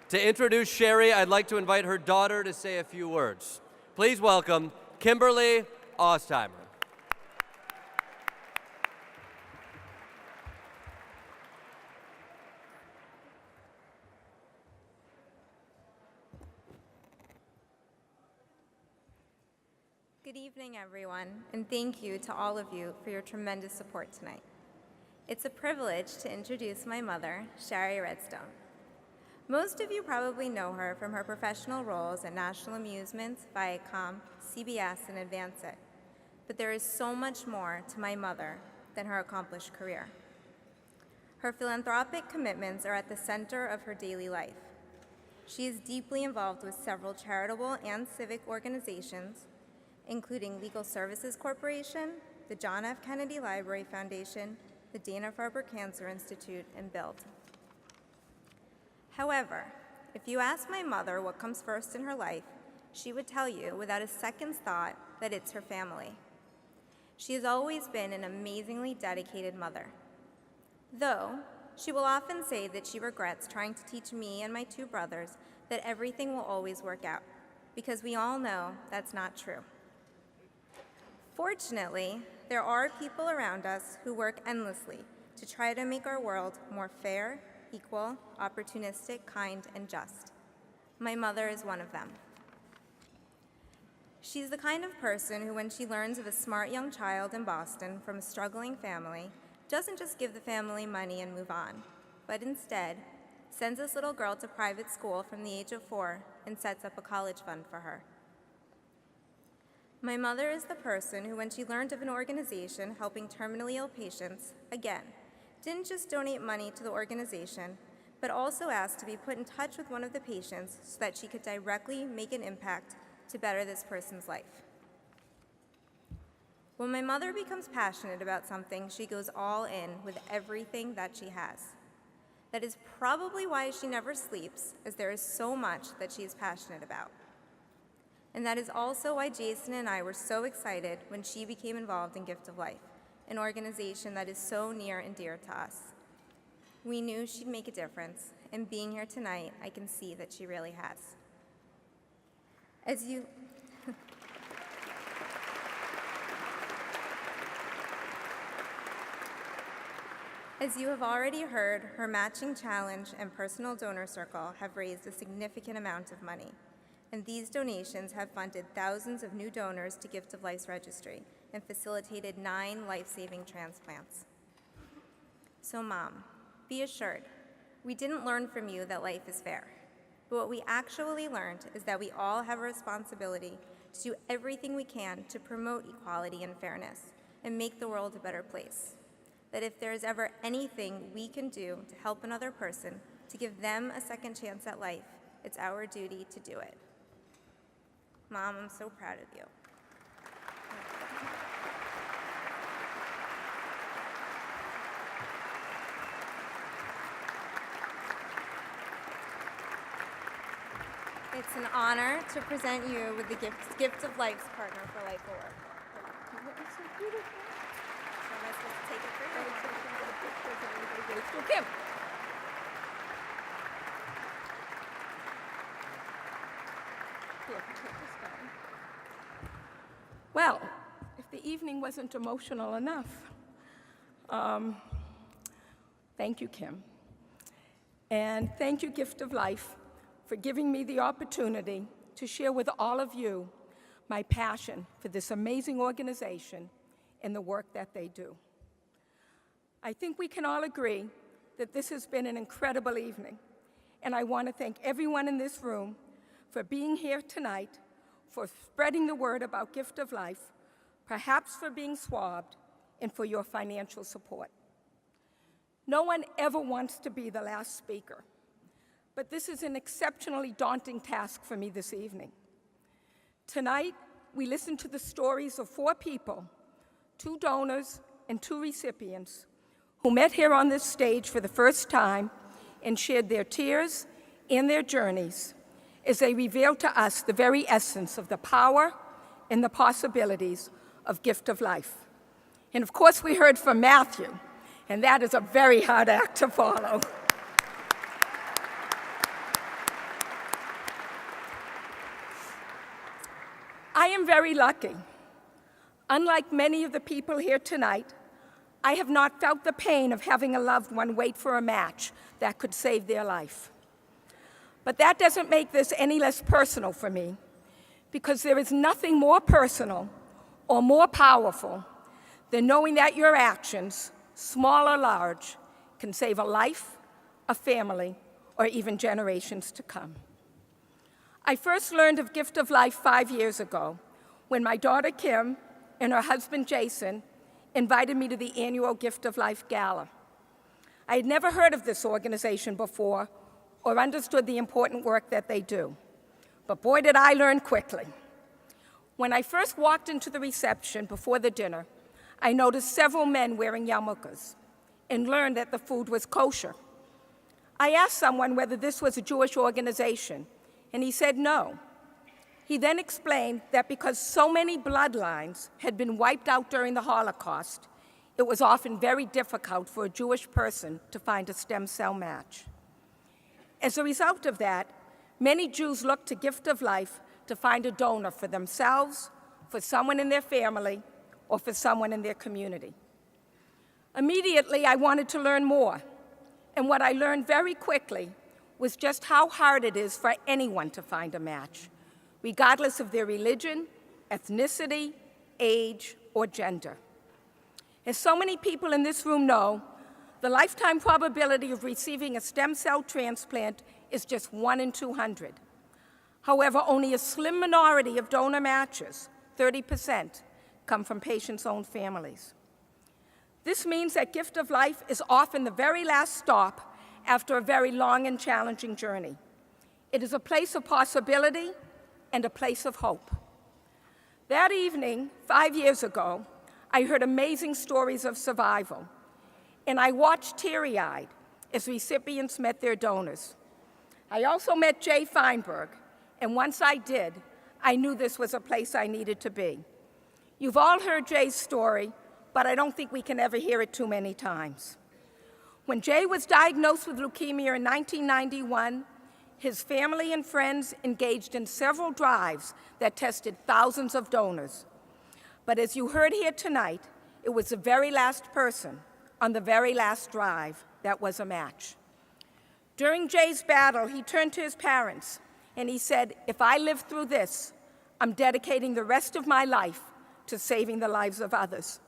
To introduce Shari, I'd like to invite her daughter to say a few words. Please welcome Kimberly Ostheimer. Good evening, everyone, and thank you to all of you for your tremendous support tonight. It's a privilege to introduce my mother, Shari Redstone. Most of you probably know her from her professional roles at National Amusements, Viacom, CBS, and Advancit. But there is so much more to my mother than her accomplished career. Her philanthropic commitments are at the center of her daily life. She is deeply involved with several charitable and civic organizations, including Legal Services Corporation, the John F. Kennedy Library Foundation, the Dana-Farber Cancer Institute, and BUILD. However, if you ask my mother what comes first in her life, she would tell you without a second's thought that it's her family. She has always been an amazingly dedicated mother. Though, she will often say that she regrets trying to teach me and my two brothers that everything will always work out, because we all know that's not true. Fortunately, there are people around us who work endlessly to try to make our world more fair, equal, opportunistic, kind, and just. My mother is one of them. She's the kind of person who, when she learns of a smart young child in Boston from a struggling family, doesn't just give the family money and move on, but instead sends this little girl to private school from the age of 4 and sets up a college fund for her. My mother is the person who, when she learned of an organization helping terminally ill patients, again, didn't just donate money to the organization, but also asked to be put in touch with one of the patients so that she could directly make an impact to better this person's life. When my mother becomes passionate about something, she goes all in with everything that she has. That is probably why she never sleeps, as there is so much that she is passionate about. And that is also why Jason and I were so excited when she became involved in Gift of Life, an organization that is so near and dear to us. We knew she'd make a difference, and being here tonight, I can see that she really has. As you have already heard, her matching challenge and personal donor circle have raised a significant amount of money. And these donations have funded thousands of new donors to Gift of Life's Registry and facilitated 9 life-saving transplants. So, Mom, be assured, we didn't learn from you that life is fair. But what we actually learned is that we all have a responsibility to do everything we can to promote equality and fairness and make the world a better place. That if there is ever anything we can do to help another person, to give them a second chance at life, it's our duty to do it. Mom, I'm so proud of you. It's an honor to present you with the Gift of Life's Partner for Life Award. It's so beautiful. So am I supposed to take it for you? Kim. Here, take this down. Well, if the evening wasn't emotional enough, thank you, Kim. And thank you, Gift of Life, for giving me the opportunity to share with all of you my passion for this amazing organization and the work that they do. I think we can all agree that this has been an incredible evening, and I want to thank everyone in this room for being here tonight, for spreading the word about Gift of Life, perhaps for being swabbed, and for your financial support. No one ever wants to be the last speaker, but this is an exceptionally daunting task for me this evening. Tonight, we listened to the stories of 4 people, 2 donors and 2 recipients, who met here on this stage for the first time and shared their tears and their journeys as they revealed to us the very essence of the power and the possibilities of Gift of Life. And of course, we heard from Matthew, and that is a very hard act to follow. am very lucky. Unlike many of the people here tonight, I have not felt the pain of having a loved one wait for a match that could save their life. But that doesn't make this any less personal for me, because there is nothing more personal or more powerful than knowing that your actions, small or large, can save a life, a family, or even generations to come. I first learned of Gift of Life 5 years ago when my daughter Kim and her husband Jason invited me to the annual Gift of Life Gala. I had never heard of this organization before or understood the important work that they do. But boy, did I learn quickly. When I first walked into the reception before the dinner, I noticed several men wearing yarmulkes and learned that the food was kosher. I asked someone whether this was a Jewish organization, and he said no. He then explained that because so many bloodlines had been wiped out during the Holocaust, it was often very difficult for a Jewish person to find a stem cell match. As a result of that, many Jews looked to Gift of Life to find a donor for themselves, for someone in their family, or for someone in their community. Immediately, I wanted to learn more, and what I learned very quickly was just how hard it is for anyone to find a match, regardless of their religion, ethnicity, age, or gender. As so many people in this room know, the lifetime probability of receiving a stem cell transplant is just 1 in 200. However, only a slim minority of donor matches, 30%, come from patients' own families. This means that Gift of Life is often the very last stop after a very long and challenging journey. It is a place of possibility and a place of hope. That evening, 5 years ago, I heard amazing stories of survival, and I watched teary-eyed as recipients met their donors. I also met Jay Feinberg, and once I did, I knew this was a place I needed to be. You've all heard Jay's story, but I don't think we can ever hear it too many times. When Jay was diagnosed with leukemia in 1991, his family and friends engaged in several drives that tested thousands of donors. But as you heard here tonight, it was the very last person on the very last drive that was a match. During Jay's battle, he turned to his parents and he said, "If I live through this, I'm dedicating the rest of my life to saving the lives of others."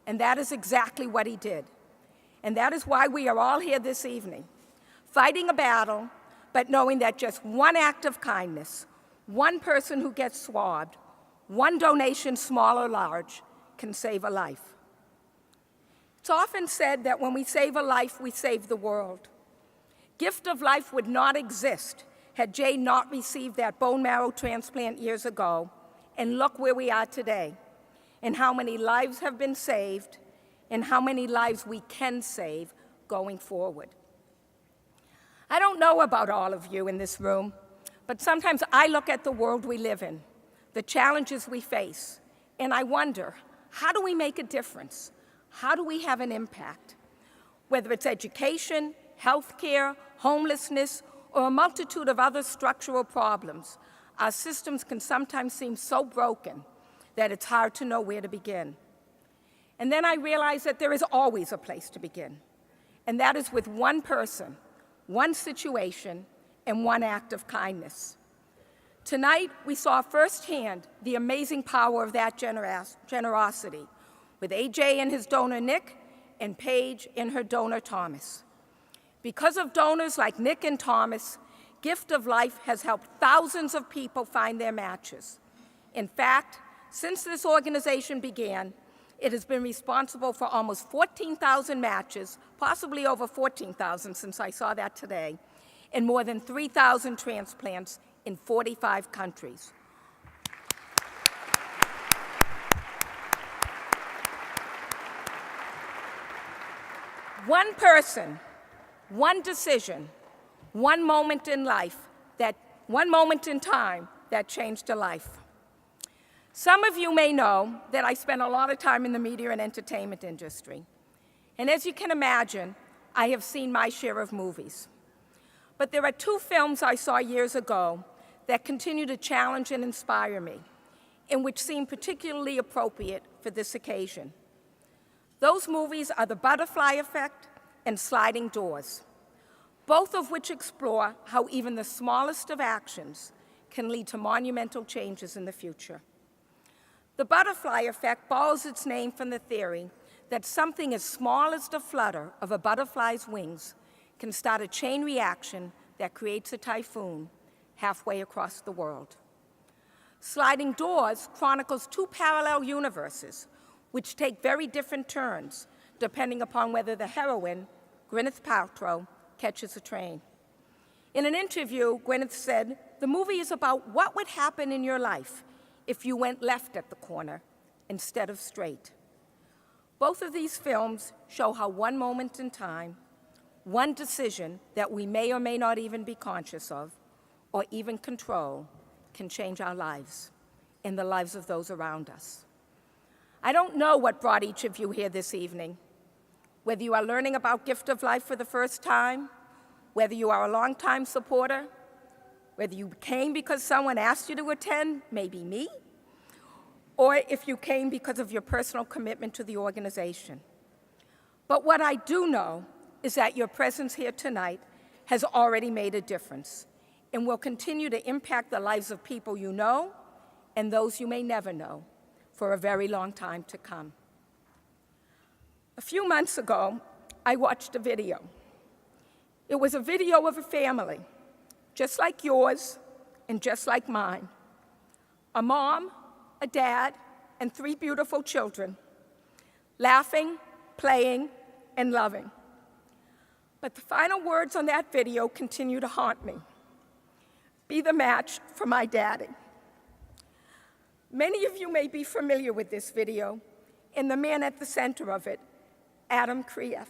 And that is exactly what he did. And that is why we are all here this evening, fighting a battle, but knowing that just one act of kindness, one person who gets swabbed, one donation, small or large, can save a life. It's often said that when we save a life, we save the world. Gift of Life would not exist had Jay not received that bone marrow transplant years ago, and look where we are today, and how many lives have been saved, and how many lives we can save going forward. I don't know about all of you in this room, but sometimes I look at the world we live in, the challenges we face, and I wonder, how do we make a difference? How do we have an impact? Whether it's education, healthcare, homelessness, or a multitude of other structural problems, our systems can sometimes seem so broken that it's hard to know where to begin. And then I realized that there is always a place to begin, and that is with one person, one situation, and one act of kindness. Tonight, we saw firsthand the amazing power of that generosity with AJ and his donor, Nick, and Paige and her donor, Thomas. Because of donors like Nick and Thomas, Gift of Life has helped thousands of people find their matches. In fact, since this organization began, it has been responsible for almost 14,000 matches, possibly over 14,000 since I saw that today, and more than 3,000 transplants in 45 countries. One person, one decision, one moment in time that changed a life. Some of you may know that I spent a lot of time in the media and entertainment industry. And as you can imagine, I have seen my share of movies. But there are two films I saw years ago that continue to challenge and inspire me. and which seem particularly appropriate for this occasion. Those movies are The Butterfly Effect and Sliding Doors, both of which explore how even the smallest of actions can lead to monumental changes in the future. The butterfly effect borrows its name from the theory that something as small as the flutter of a butterfly's wings can start a chain reaction that creates a typhoon halfway across the world. Sliding Doors chronicles two parallel universes, which take very different turns, depending upon whether the heroine, Gwyneth Paltrow, catches a train. In an interview, Gwyneth said, "The movie is about what would happen in your life if you went left at the corner instead of straight." Both of these films show how one moment in time, one decision that we may or may not even be conscious of, or even control, can change our lives and the lives of those around us. I don't know what brought each of you here this evening, whether you are learning about Gift of Life for the first time, whether you are a longtime supporter, whether you came because someone asked you to attend, maybe me, or if you came because of your personal commitment to the organization. But what I do know is that your presence here tonight has already made a difference and will continue to impact the lives of people you know and those you may never know for a very long time to come. A few months ago, I watched a video. It was a video of a family, just like yours and just like mine. A mom, a dad, and 3 beautiful children, laughing, playing, and loving. But the final words on that video continue to haunt me. Be the match for my daddy. Many of you may be familiar with this video and the man at the center of it, Adam Krief.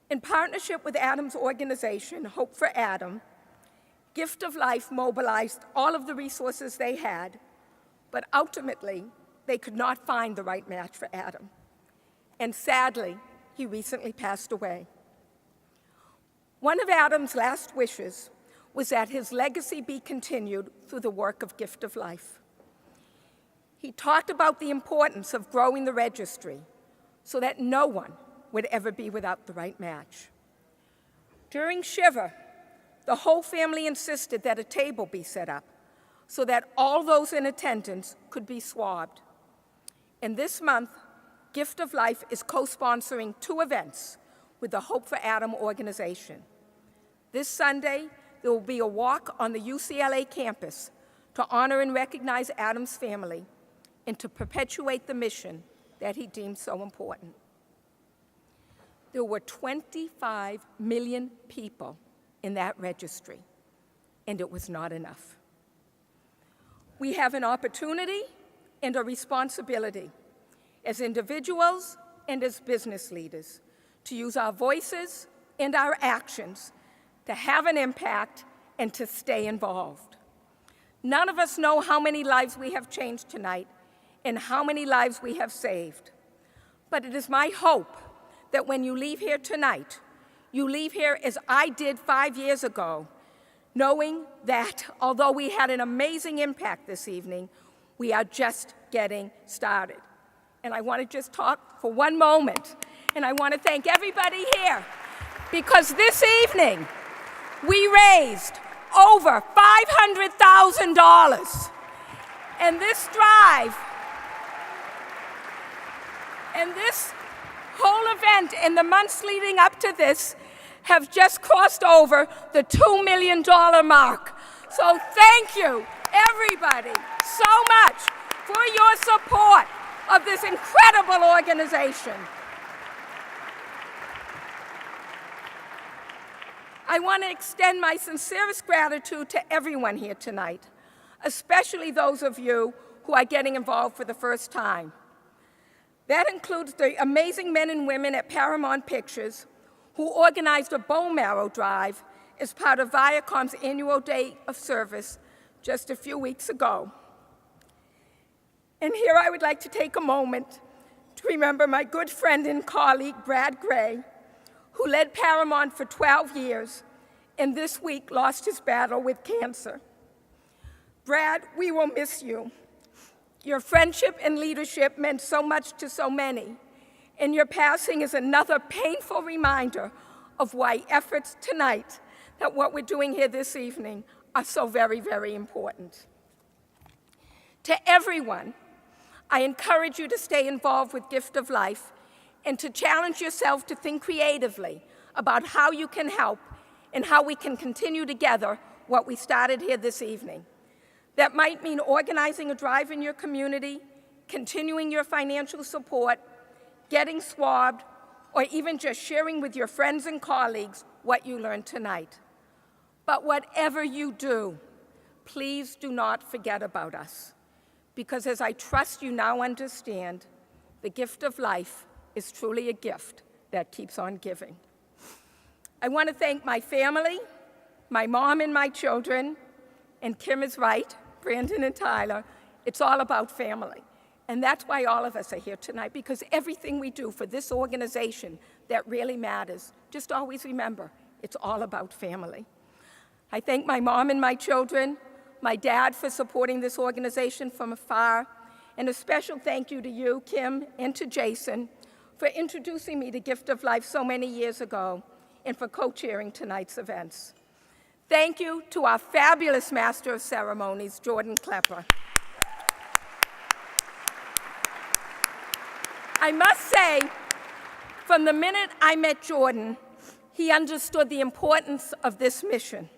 In partnership with Adam's organization, Hope for Adam, Gift of Life mobilized all of the resources they had, but ultimately, they could not find the right match for Adam. And sadly, he recently passed away. One of Adam's last wishes was that his legacy be continued through the work of Gift of Life. He talked about the importance of growing the registry so that no one would ever be without the right match. During Shiva, the whole family insisted that a table be set up so that all those in attendance could be swabbed. And this month, Gift of Life is co-sponsoring 2 events with the Hope for Adam organization. This Sunday, there will be a walk on the UCLA campus to honor and recognize Adam's family and to perpetuate the mission that he deemed so important. There were 25 million people in that registry, and it was not enough. We have an opportunity and a responsibility as individuals and as business leaders to use our voices and our actions to have an impact and to stay involved. None of us know how many lives we have changed tonight and how many lives we have saved. But it is my hope that when you leave here tonight, you leave here as I did 5 years ago, knowing that although we had an amazing impact this evening, we are just getting started. And I want to just talk for one moment, and I want to thank everybody here, because this evening we raised over $500,000. And this drive, and this whole event in the months leading up to this have just crossed over the $2 million mark. So thank you, everybody, so much for your support of this incredible organization. I want to extend my sincerest gratitude to everyone here tonight, especially those of you who are getting involved for the first time. That includes the amazing men and women at Paramount Pictures who organized a bone marrow drive as part of Viacom's annual day of service just a few weeks ago. And here I would like to take a moment to remember my good friend and colleague, Brad Gray, who led Paramount for 12 years and this week lost his battle with cancer. Brad, we will miss you. Your friendship and leadership meant so much to so many, and your passing is another painful reminder of why efforts tonight, that what we're doing here this evening, are so very, very important. To everyone, I encourage you to stay involved with Gift of Life and to challenge yourself to think creatively about how you can help and how we can continue together what we started here this evening. That might mean organizing a drive in your community, continuing your financial support, getting swabbed, or even just sharing with your friends and colleagues what you learned tonight. But whatever you do, please do not forget about us, because as I trust you now understand, the gift of life is truly a gift that keeps on giving. I want to thank my family, my mom and my children, and Kim is right, Brandon and Tyler. It's all about family. And that's why all of us are here tonight, because everything we do for this organization that really matters, just always remember, it's all about family. I thank my mom and my children, my dad for supporting this organization from afar, and a special thank you to you, Kim, and to Jason for introducing me to Gift of Life so many years ago and for co-chairing tonight's events. Thank you to our fabulous Master of Ceremonies, Jordan Klepper. I must say, from the minute I met Jordan, he understood the importance of this mission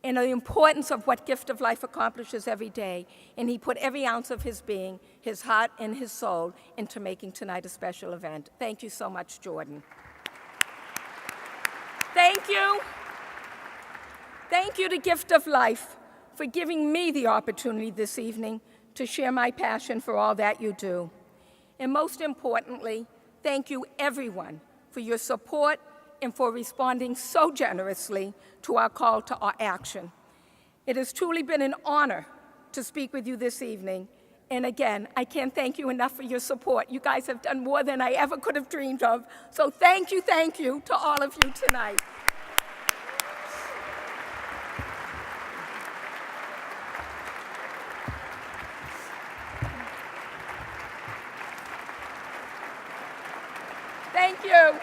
and the importance of what Gift of Life accomplishes every day, and he put every ounce of his being, his heart and his soul into making tonight a special event. Thank you so much, Jordan. Thank you. Thank you to Gift of Life for giving me the opportunity this evening to share my passion for all that you do. And most importantly, thank you everyone for your support and for responding so generously to our call to our action. It has truly been an honor to speak with you this evening. And again, I can't thank you enough for your support. You guys have done more than I ever could have dreamed of. So thank you to all of you tonight. Thank you.